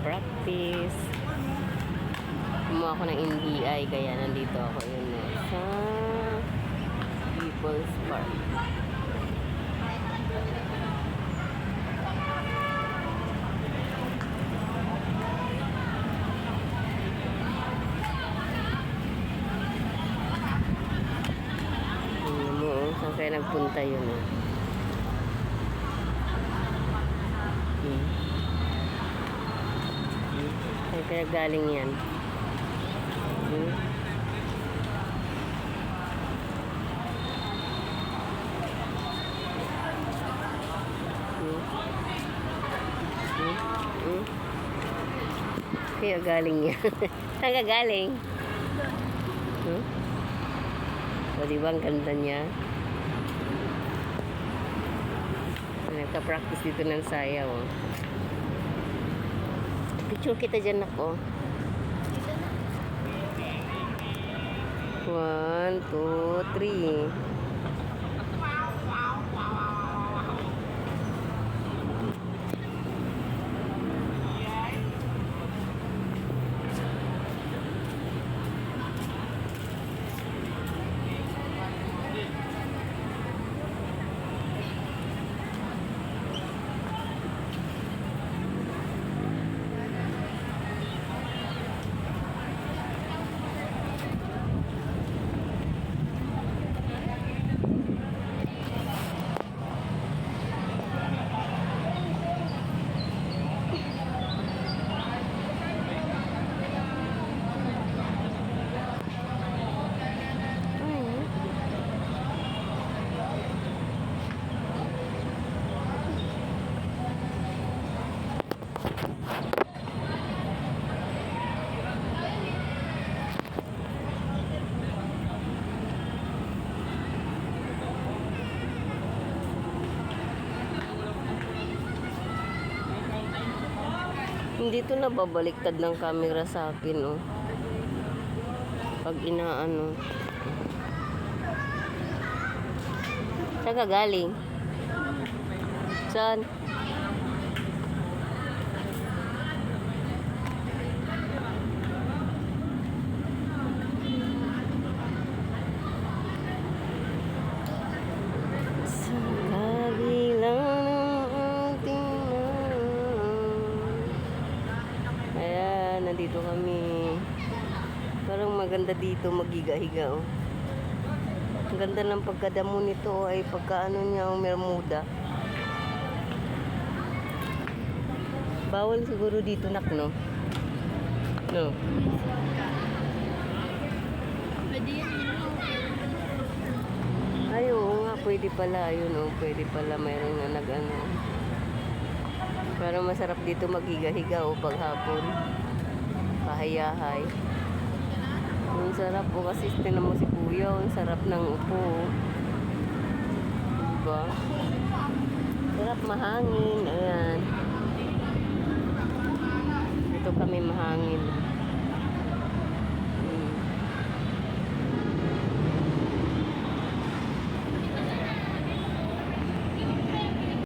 nagpa-practice. Kumuha ako ng NBI, kaya nandito ako yun sa People's Park. Saan kaya nagpunta yun Saan kaya galing yan Kaya galing yan saan ka galing? O diba ang ganda niya? Nagka-practice dito ng sayaw. Picture kita dyan ako. 1, 2, 3. Hindi to nababaliktad ng camera sa akin, pag inaano. Saan ka galing? Saan? Sa kabilang nandito kami. Parang maganda dito magiga-higa. Ang ganda ng pagkadamo nito ay pagkaano niya mermuda. Bawal siguro dito no? No. Pwede yan. Ay, oo nga, pwede pala. Ayun, pwede pala. Mayroon nga nag-ano. Pero masarap dito maghiga-higa paghapon. Pahayahay. Ang sarap kasi tinan mo si Kuya, ang sarap ng upo. Diba? Sarap mahangin. Ayan. Dito kami mahangin.